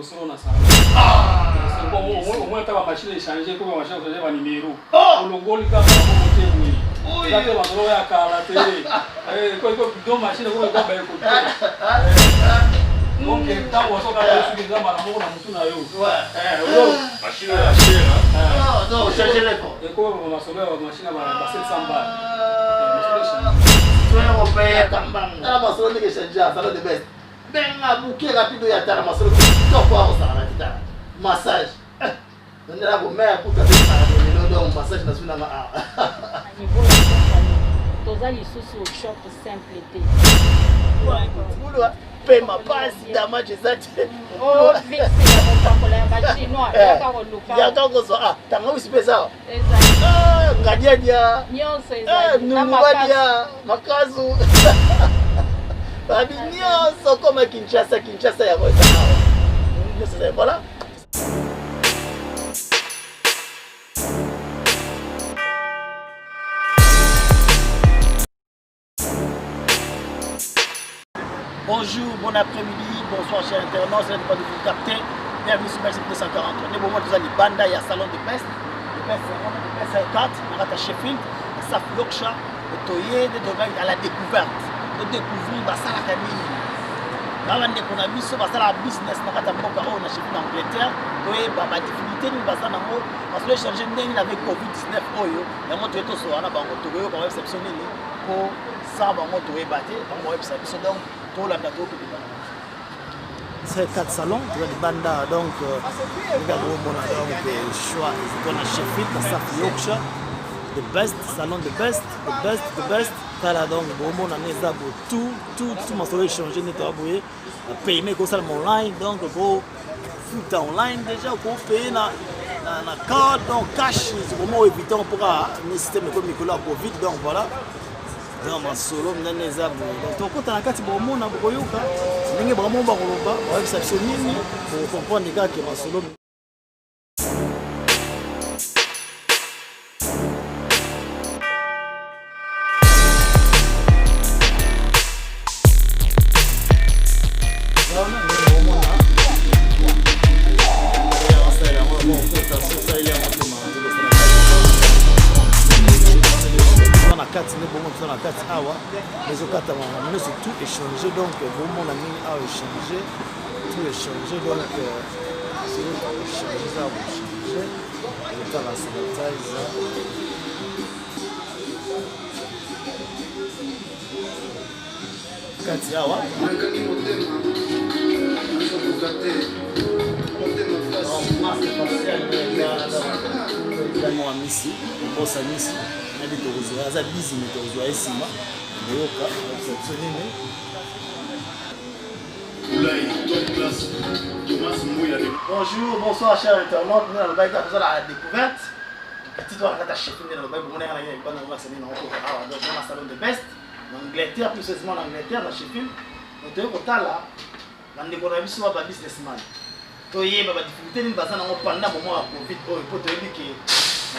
mosolo na salon. C'est bon, au moins ta machine échanger comme machine changer ba numéro. Olongoli ka ba côté oui. Ça te masolo ya kala te. Ko do machine ko ba ko. Donc ta woso ka yo suki za mara mo na mutu na yo. Machine ya chera. Non, changer les quoi. Et ko masolo ya machine ba 700 balles. Toi on paye kambang. Ala masolo ni ke changer salon de best. Benga bouquet rapide ya tara masolo ko kwa osala tara. Massage. On est là pour mettre pour taper le massage national. Niveau la compagnie, tous les sous au shop simple été. Boulot, paye ma base damage exact. Oh, vite, c'est la compagnie la chinois, il y a pas de local. Il y a quand on soit t'as envie de ça. Exact. Ah, ngadia dia. Nyon c'est ça. Numadia, makazu. Babi nyon comme Kinshasa ya quoi ça. Voilà. Bonjour, bon après-midi, bonsoir chers internautes, c'est pas de vous capter. Bienvenue sur Best 240. On est au moment où vous allez banda, il y a salon de Best. Le Best, c'est 4, on a Sheffield, South Yorkshire, le Toye, de domaines à la découverte. De découvrir Basala Kamini. Quand on a mis sur Basala business, on a Mboka, on a Sheffield en Angleterre. Toye, ma difficulté, nous Basala, parce que changer avec Covid-19, et moi, tu es tout sur un banc, tu es quand même exceptionnel pour ça, on va battre, on va exceptionnel. C'est 4 salons, tu vois des bandas donc choix on a Sheffield, South Yorkshire, the best salon, the best. T'as donc bon on a tout ma soirée changer net aboué payer comme ça online donc go foot online déjà pour payer na carte donc cash c'est vraiment évident pour un système comme Nicolas Covid donc voilà. Donc ma solo ndani ezabu donc quand na kati bomona bokoyoka ndenge vraiment bakoloba ba exception nini pour comprendre que ma solo les occasions mais c'est tout échangé donc vraiment on a mis à échanger tout échanger donc c'est échanger ça va changer et dans la sanitizer kati awa dans misi boss à misi na bitozo aza busy mitozo esima yoka exceptionnel bonjour bonsoir chers internautes nous allons baïka pour la découverte petit doigt à Sheffield dans le baïka on est allé pas dans la semaine donc on a salon de Best en Angleterre plus précisément en Angleterre dans Sheffield donc tu es là dans des économies sur ba businessman to yeba ba difficulté ni bazana pendant moment à Covid pour te dire que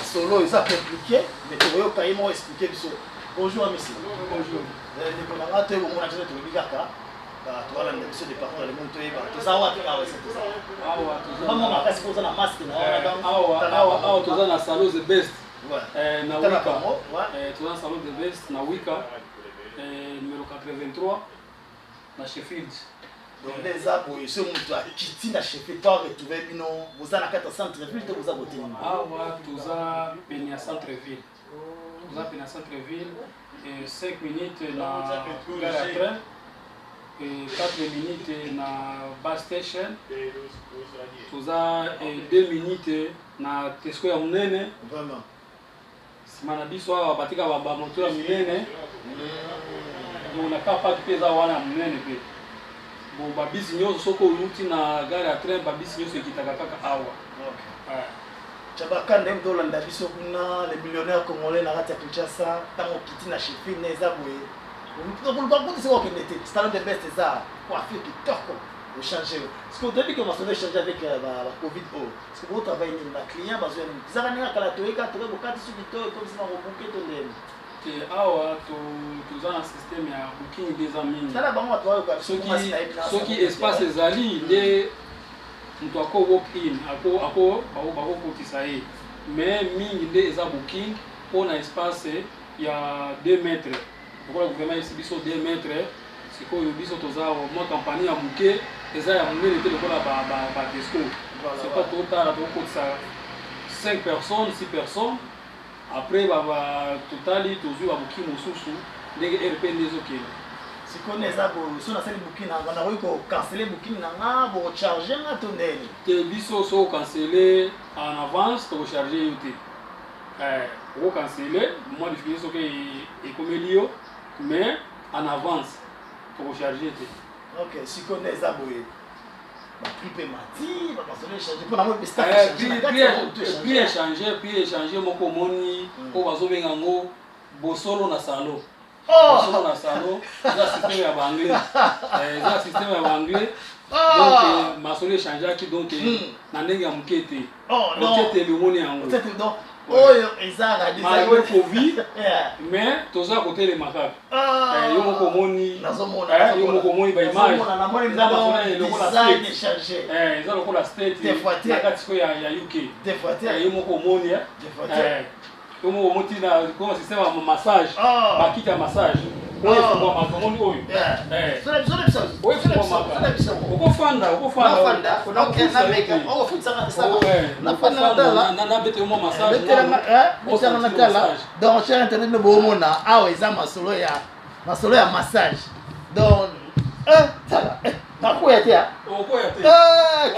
solo ils ont compliqué mais tu vois quand ils m'ont expliqué bonjour monsieur bonjour les connards tu on a déjà tout le bigaka bah tu vois là monsieur de partout le monde tu yeba tout ça wa c'est tout ça maman ma casse pour ça la masque awa tu na salon the best ouais na wika tu na salon the best na wika numéro 83 na Sheffield. Donc les arbres, ce monde qui tient chez pas retrouver bino, vous avez la centre-ville, vous avez voté. Ah ouais, tout ça pénia centre-ville. Tout ça pénia centre-ville et 5 minutes na gare à train et 4 minutes na bus station. Tout ça et 2 minutes na Tesco ya munene. Vraiment. Simana biso batika ba moto ya munene. Donc na pas de pesa wana munene pe. Bon babisi nyoso soko uti na gare à train babisi nyoso ekitaka kaka awa. OK. Chabaka ndem dolanda biso kuna les millionnaires congolais na kati ya Kinshasa tango kiti na Sheffield neza boye. Donc on va pas dire que c'était salon de Best ça coiffure kitoko au changer. Parce qu'on dit que on va changer avec la Covid parce que vous travaillez na client besoin bizarre na kala toeka toka bokati sur kitoko comme ça on bouquet to ndem. Awa tu as un système ya booking des amis. Tala bango watu wao qui espace ezali nde mutu ako walk in ako bakokotisa ye mais mingi nde eza booking mpona espace ya 2 mètres okola gouvernement esi biso 2 mètres sikoyo biso toza mwa kampani ya moke eza ya monene te lokola badesco c'est pas totala tokokotisa 5 personnes 6 personnes après totali tozwi babooking mosusu ndenge rp nde ezokende sikoyo eza so nasali booking nanga nakoki kocancele booking nanga bocharge nga to ndeni te biso so ocancele en avance tokocharge yo te okocancele mois de février soki ekomeli yo mais en avance tokocharge te ok sikoyo eza boye baprix mpe mati bapasole échange mpona mo prix échange moko omoni oyo bazobenga yango bosolo na salon bosolo na salon eza système ya baanglais eza système ya baanglais donc masolo échangeaki donc na ndenge ya moke te oketeli omoni yango oyo ezaka malgré covid mais toza kotelema kaka yo moko omoni yo moko omoni baimage eza lokola state na kati sikoyo ya uk yo moko omoni yo moko omoni ntina koma système ya massage bakiti ya massage omoni oyo okofanda mwa massage donc cher internet boomona awa eza masolo ya massage donc nakoya te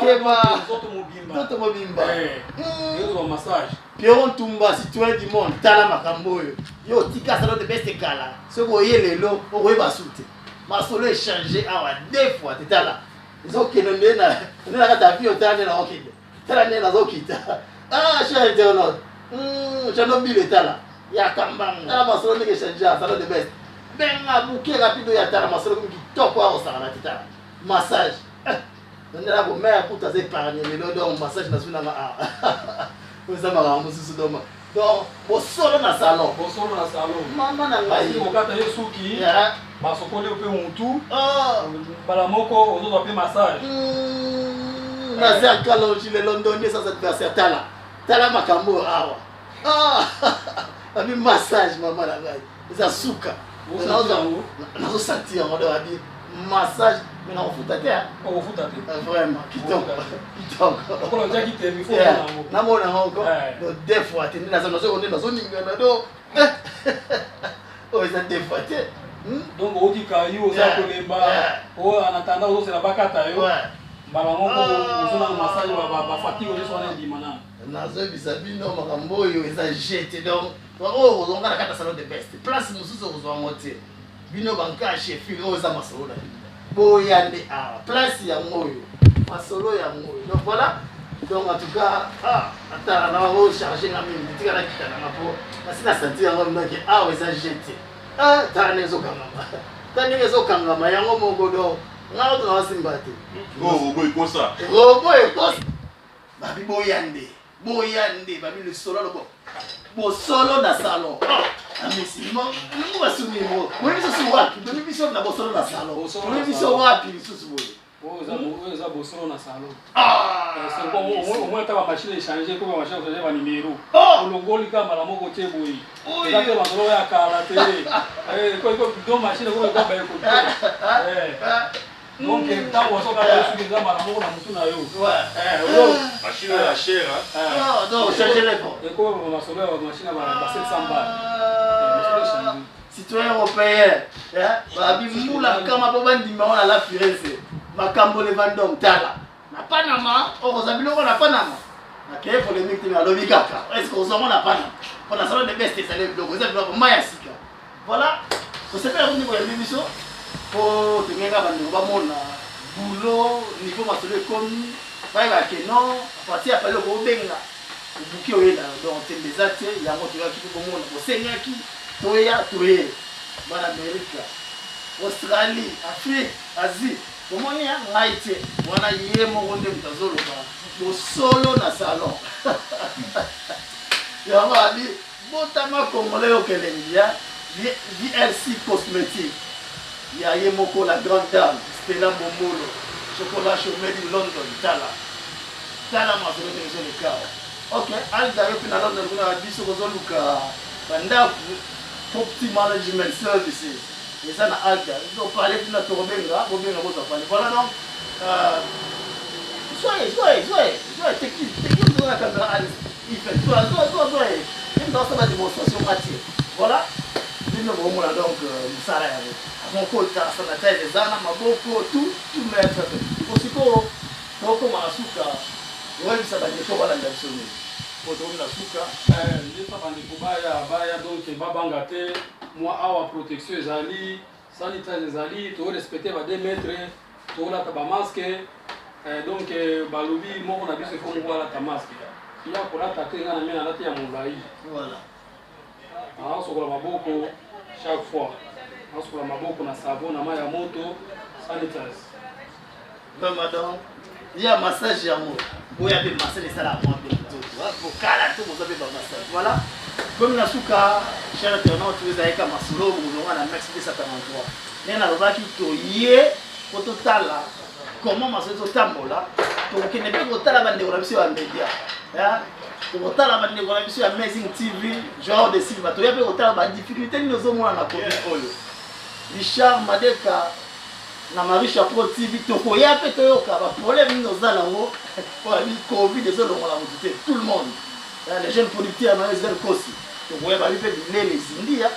keba nzoto mobimba Pierrot Ntumba citoyen du monde tala makambo oyo yo tika salon de best kala soki oye lelo okoyeba su te masolo échange awa 2 fois te tala ezokende nde na kati avion tala nde naokende tala nde nazokita cher internaute chanobile tala yakambanga tala masolo ndenge échange ya salon de best benga buke rapide ya tala masolo komi kitoko akosangana te tala massage ndela komea kuta aza épargne lelo donc massage na sui nanga oza makambo mosusu doma donc bosolo na salon mama na ngai okata ye suki basokoli mpe mutu mbala moko ozozwa mpe massage naza kalongi lelo ndoni sans adversaire tala makambo awa abi massage mama na ngai eza suka nazosentir yango do abi massage mais nakofuta te vraiment kitoko namona yango do 2 fois te nde nazoningana do oyo eza 2 fois te donc otika yo oza kolemba oyo anatanda ozosela bakata yo mbala moko ozonanga massage bafatigue ozoso wana endima nano nazoyebisa bino makambo oyo eza jete donc oyo ozonga na kati ya salon de best place mosusu okozwango te bino bankashe fil oyo eza masolo na bino boyande awa place yango oyo masolo yango oyo donc voilà donc en tout cas atala na ocharge nga mingi tika nakita nanga mpo nasi na sentir yango minaki awa eza jete tala ndenge ezokangama yango moko donc nga oto na wasimba te robo ekosa babi boyande babi lisolo lobo bosolo na salon amisimo mungu basumi mo wewe biso wapi bemi biso na bosolo na salon wewe biso wapi lisusu boye eza bosolo na salon c'est bon au moins ta machine échanger comme machine échanger ba numéro olongoli kama la moko te boye eza te masolo ya kala te ko do machine ko ba ko donc ntango osoka soki eza mbala moko na motu na yo machine ya cher donc change les bon ekoyeba masolo ya machine ya ba 700 balles citoyen européen babi mbula kama mpo bandima wana la firese makambo levandom tala na panama okoza biloko na panama nakeye polémique te me alobi kaka estce ozongo na panama mpona salon de best ezali biloko eza biloko mai ya sika voilà osepela kondiko yambi biso po tokenga bandeko bamona bulo niveau masolo ekomi bayebake non aparti ya pali okobenga obuki oyenda donc tembe eza te yango toyaki mpe komona bosengaki toye bana amerika australie afrique asie omoni ya ngai te wana ye moko nde moto azoloba bosolo na salon yango abi botama congolais okelengi ya VLC cosmétique ya ye moko la grande dame Stella Momolo chocolat chômé du London tala tala masolo te le cas. OK, alda yo pina london kuna biso kozoluka banda property management services. Et ça na alda. Ils ont parlé de notre benga, benga boza parler. Voilà donc soyez technique de la caméra. Il fait toi. Même dans sa démonstration matière. Voilà. Nous avons donc Moussara. Mon côté, ça n'a pas été des ânes, maboko, tout mettre. Aussi que Masuka, oui, ça va être comment la nation. Pour trouver la souka. Les femmes de Kubaya, donc Babangate, moi, à protection, Zali, sanitaire, Zali, tu respecter 2 mètres, tu as ta masque. Donc, Balobi, moi, on a vu ce qu'on voit ta masque. Il y a pour l'attaquer, on a mis à la tête à mon bailli. Voilà. Alors, sur la maboko, chaque fois. Alors, sur la maboko, on a savon, on a maille à moto, sanitaire. Madame, il y a un massage à moi. Il y a des massages à moi. Pour cala tout, vous avez un massage. Voilà. Comme la souka, cher internaute, vous avez un masolo, vous aurez un maxi de 743. Il y a un roba qui toye, au total, comment masolo total là. Donc, il n'est pas total à bande de la média. Total à bande de la Amazing TV, genre de cinéma. Il y a total à difficulté, nous avons un Covid. Richard Madeka. Na Marisha Pro TV tokoya pe toyoka ba problème nos alango pour la Covid des autres on l'a tout le monde les jeunes producteurs na les kosi tokoya ba lipe bilele zindia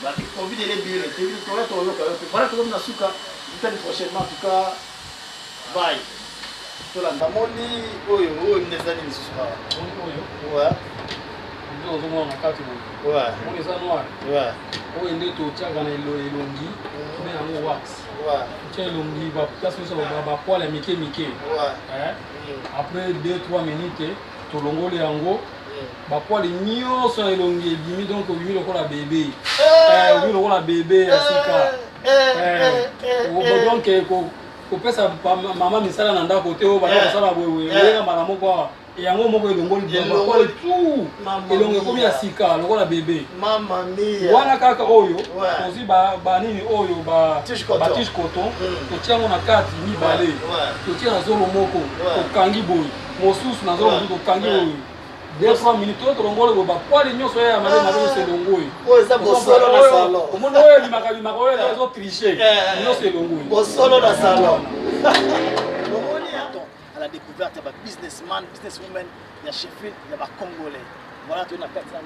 ba Covid les bilele TV toyoka voilà comme na suka peut prochainement en tout cas bye to la ndamoni oyo ndezani misuka ouais Nous avons un carte. ouais On est à noir. ouais On est tout tchaga na elongi mais en wax. ouais Tu as l'ongi va place sur va poil à mike. ouais après 2-3 minutes to longo le yango ba poil nyonso elongi bimi donc bimi lokola bébé bimi lokola bébé asika donc ko pesa mama misala na ndako te o ba sala wewe na mala moko yango moko elongo libamba ko tout elongo komi asika lokola bébé mama mia wana kaka oyo ozi ba nini oyo ba tiche coton to tiango na kati ni balé to tia na zolo moko to kangi boy mosusu na zolo to kangi oyo 2-3 minutes to longo ba poil nyonso ya mali mali se longo oyo za bosolo na salon omono oyo limaka oyo zo tricher nyonso elongo bosolo na salon à la découverte, il y a des businessman, businesswoman, il y a Sheffield, il y a des Congolais. Voilà, tu as une carte à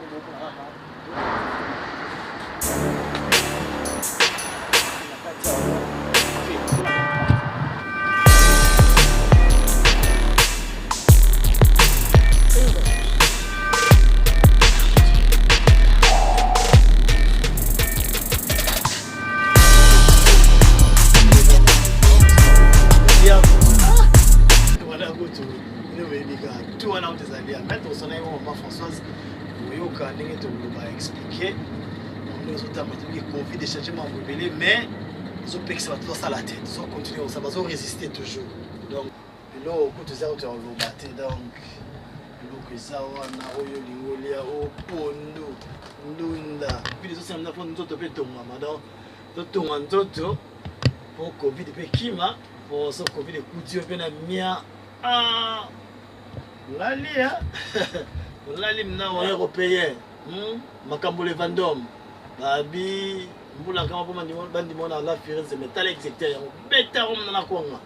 Françoise, vous avez expliqué nous avons Covid des changements mais ils ont pexé ça la tête, ils ont continué, ça va résister toujours. Donc, là, au bout de ça, on va battre donc le Zawa, Naoyo, Lingolia, Opondo, Ndunda. Puis les autres, c'est un peu nous autres, madame. Donc, pour Covid, et puis Kima, pour ce Covid, et couture, et puis Mia. Ah, Lalia. Lali mna wa européen makambo le Vendôme babi mbula kama poma bandi mona la Firenze metal exécuteur yango beta rom na konga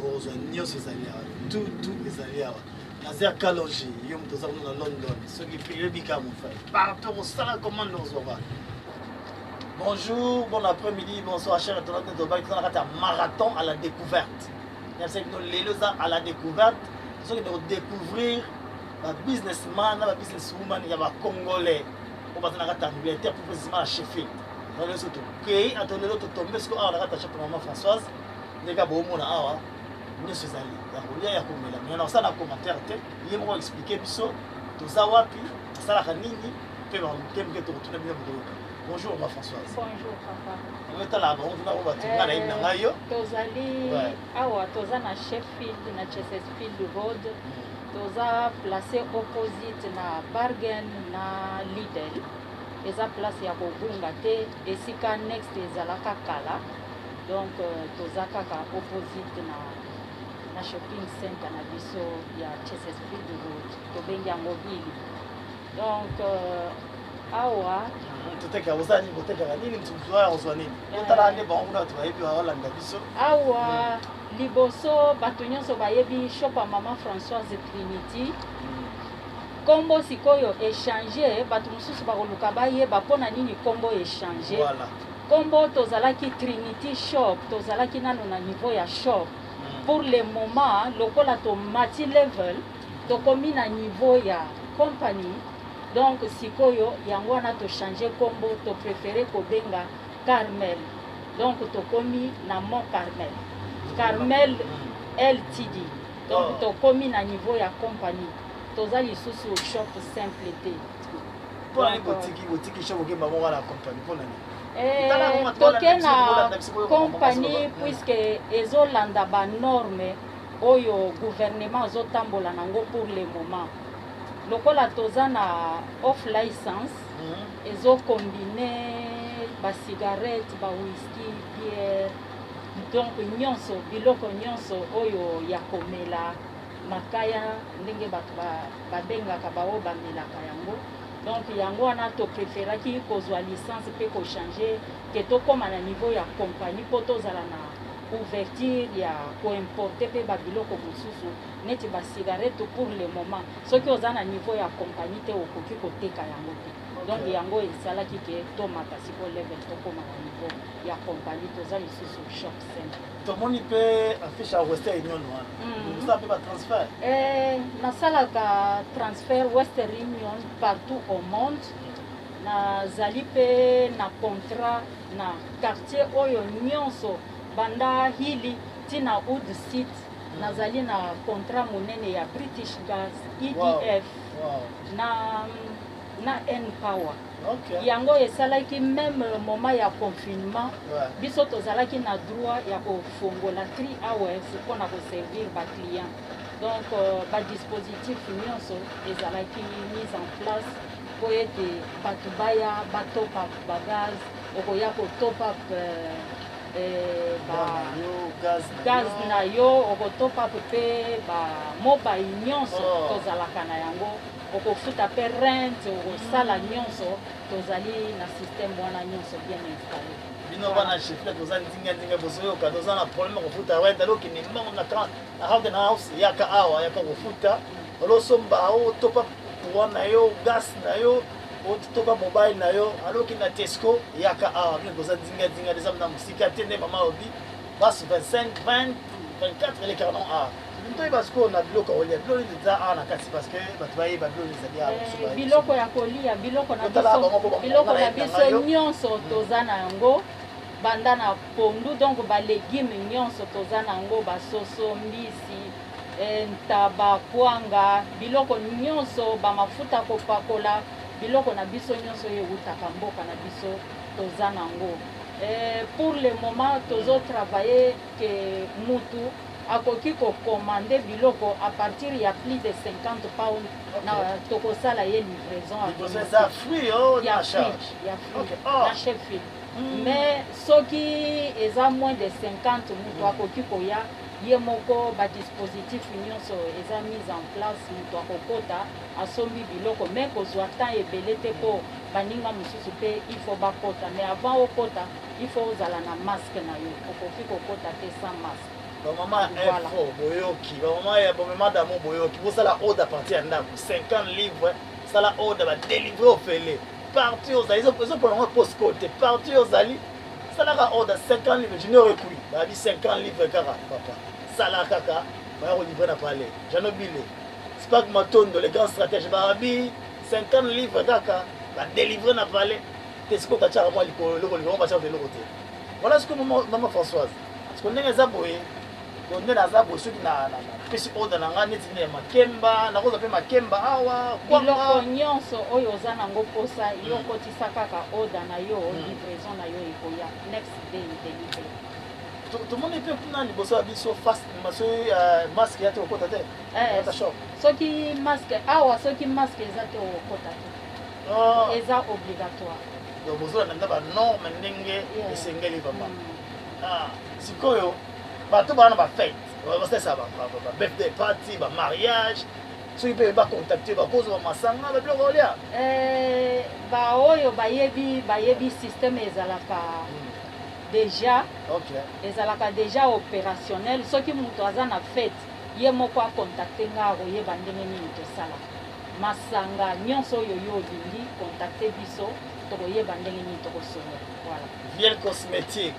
ozo nyos ezalia tout les alias Nazia Kalonji, Yom Tozam dans London, ceux qui payent le bicam, partout au salon commande nos ovaires. Bonjour, bon après-midi, bonsoir, chers internautes de Dubaï, nous avons un marathon à la découverte. Nous avons à la découverte, nous allons découvrir un businessman, un businesswoman, il y a un Congolais, on va en Angleterre pour précisément à Sheffield. Nous allons surtout créer, attendez l'autre tomber, parce qu'on a un chef de maman Françoise, les gars, bon, on a nous sommes allés. Il y a un commentaire, il m'a expliqué tout ça. Bonjour, ma Françoise. Bonjour, papa. On est là, on va Tozali, awa, tozana Sheffield, na Chesterfield Road. toza placé opposite na Bargain na Lidl. Eza place ya kobunga te esika next ezalaka kala. Donc toza kaka opposite na shopping center na biso ya Chesterfield Road. Tobengi yango Bili. Donc awa toteka uzani boteka nini mtuzwa uzwani utala ande bangu tu bayebi walanda biso awa liboso bato nyonso bayebi shop ya Mama Françoise Trinity. Kombo sikoyo échanger bato mosusu bakoluka bayeba mpona nini kombo échanger. Voilà. Kombo tozalaki Trinity shop, tozalaki nano na niveau ya shop. Pour le moment, lokola to mati level, tokomi na niveau ya company. Donc sikoyo yango wana to changer kombo, to préférer kobenga Carmel. Donc tokomi na Mont Carmel. Carmel LTD. Donc tokomi na niveau ya company. Toza lisusu shop simple te. Pour les boutiques shop ke maman la compagnie pour nani. Toke na compagnie puisque ezolanda ba norme oyo gouvernement azotambola nango pour le moment. Lokola toza na off license ezo combiner ba cigarette, ba whisky, bière. Donc nyonso biloko nyonso oyo ya komela makaya ndenge bato babengaka bao bamelaka yango. Donc yango wana to préféraki kozwa licence pe ko changer ke to koma na niveau ya compagnie po tozala na ouverture ya ko importer pe ba biloko mosusu neti ba cigarette pour le moment soki oza na niveau ya compagnie te okoki koteka yango te. Donc yango esalaki ke tomata siko level to koma na niveau ya compagnie toza lisusu shop center. Tomoni pe affiche à Western Union wana. Vous avez pas transfert? Nasalaka transfert Western Union partout au monde. Nazali pe na contrat na quartier oyo nyonso banda hili tina Wood City. Nazali na contrat monene ya British Gas, EDF, na N-Power. Okay. Yango esalaki même moment ya confinement. Biso tozalaki na droit ya kofongola 3 hours mpona koservir ba client. Donc ba dispositif nyonso ezalaki mise en place po ete bato baya ba top up ba gaz okoya ko top up gaz na yo oko top up pe ba mobile nyonso tozalaka na yango okofuta pe rent okosala nyonso tozali na système wana nyonso bien installé. Bino bana chef la tozali ndinga bosoyo ka tozana problème kofuta rent alors que ni mbango na kan na house yaka awa yaka kofuta olosomba o top up wana yo gas na yo o top up mobile na yo alors que na Tesco yaka awa bino tozali ndinga des na musika tene mama obi bas 25 20 24 les 40 a nto parce qu'on a biloko olia biloko nza a na kasi parce que bato bayeba biloko ezali awa biloko ya kolia biloko na biso nyonso toza na yango banda na pondu donc ba légumes nyonso toza na yango basoso mbisi ntaba kwanga biloko nyonso ba mafuta kopakola biloko na biso nyonso eutaka mboka na biso toza na yango. Pour le moment tozo travailler que mutu akoki ko commander biloko à partir ya plus de 50 pounds na tokosala ye livraison à fruit ya charge ya fruit na chef fil. Mais soki eza moins de 50 mutu akoki koya ye moko ba dispositif nyonso eza mise en place mutu akokota asombi biloko mais kozwa temps ebele te po baninga mosusu pe il faut bakota mais avant okota il faut ozala na masque na yo okoki kokota te sans masque. Maman info boyoki maman ya maman d'amour boyoki vous la ordre à partir de 50 livres ça la ordre va délivrer au félé partir aux ils ont pour le post côté partir aux ali ça la ordre 50 livres je ne recouille ba dit 50 livres kaka papa ça la kaka ba livrer na palais j'en oublie c'est pas que Matondo les grands stratèges ba bi 50 livres kaka ba délivrer na palais t'es ce que tu as moi le va changer le côté voilà ce que maman Françoise parce qu'on est zaboé on est na zabo soki na pesi order na ngani tine makemba na koza pe makemba awa biloko nyonso oyo oza nango posa yo kotisa kaka order na yo livraison na yo ekoya next day delivery. tout le monde peut prendre liboso biso face masque ya te okota te ta shop soki masque awa soki masque eza te okota te eza obligatoire donc bozola na ba norme ndenge esengeli vraiment sikoyo bato bana ba fête basalisa ba birthday party ba mariage soki mpe bacontacte bakozwa masanga babiloko olia baoyo bayebi système ezalaka déjà ezalaka déjà opérationnel soki moto aza na fête ye moko acontacte nga akoyeba ndenge nini tosala masanga nyonso oyo yo olingi contacte biso tokoyeba ndenge nini tokosolola voilà Viel cosmétique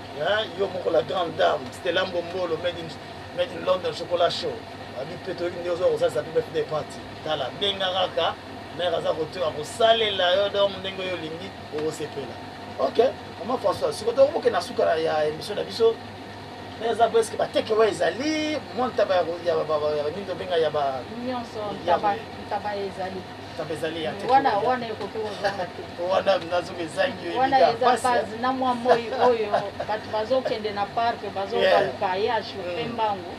yo moko la grande dame Stella Mbombolo made in London chocolat chaud abi pe toyebi nde ozwa kosalisa mpe birthday party tala benga kaka mare aza kotoka kosalela yo donc ndenge oyo olingi okosepela ok mama François siko tokomoke na suka ya émission na biso mais eza presque batekewa ezali mwa ntaba ya nini tobenga ya ba nyonso ntaba ezali ntaba ezali ya wana ekoki kozanga te wana nazoka ezangi wana eza base na mwa moi oyo bato bazokende na parke bazobaluka ye ashofe mbangu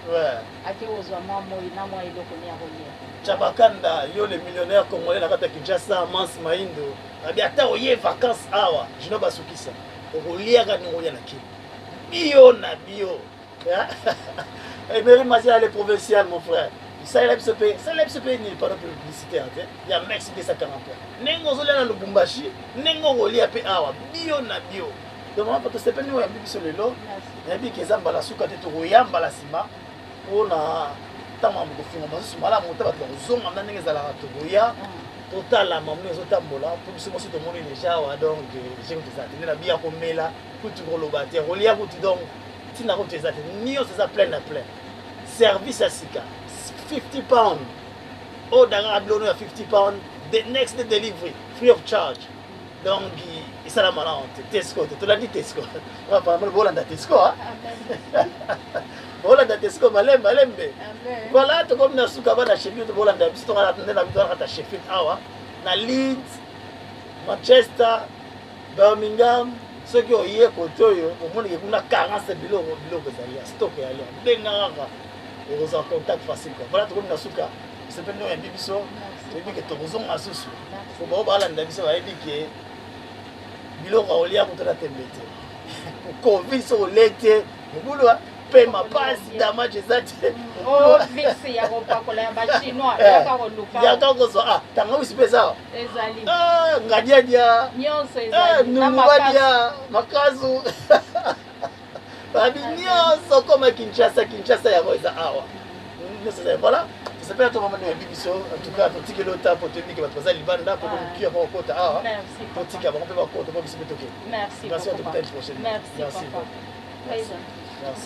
ake kozwa mwa moi na mwa eloko ni ya kolia Chabakanda yo le millionnaire congolais na kati ya Kinshasa Mans Maindo abi ata oye vacances awa jino basukisa okoliaka ningolia na kini bio na bio Emery Mazia les provincial mon frère ça il a se payer ni pas de publicité il y a Mexique 240 nengo zolia na Lubumbashi nengo olia pe awa bio na bio donc on peut se peine yo yambi biso lelo yabi kezamba la suka te to yamba la sima ona tama mokofunga basusu malamu te bato bazonga mna ndenge ezalaka tokoya totala mamunu ezotambola po biso mosi tomoni deja awa donc jengo eza te nde na biya komela kutu koloba te kolia kutu donc ntina kutu eza te nyonso eza plein na plein service ya sika 50 pounds oyo dangaka bilono ya 50 pounds the next day delivery free of charge donc esalama na te tesco te tolandi tesco bolanda tesco bolanda tesco malembe voilà tokomi na suka bana sheffield bolanda biso tokana na biso kata sheffield awa na Leeds Manchester Birmingham soki oye kote oyo omoni kuna 40 biloko ezali ya stock ya lia benga kaka okozwa contact facile quoi voilà tokomi na suka sepende oyo yambi biso toyebi ke tokozonga susu po bao balanda biso bayebi ke biloko olia kotona tembe te covid so olete mobulu pe mapasi damage eza te visi ya kopakola ya bachinois yaka koluka yaka kozwa tanga wisi mpe sawa ezali ngadiadia nyonso ezali numubadia makazu babi nyonso koma Kinshasa yango eza awa nyonso ezali voilà tosepela to mama nayebi biso en tout cas totikeli ota po toyebi ke bato baza libanda po komukia po kokota awa totika bango mpe bakota po biso mpe toke merci à toute prochaine merci.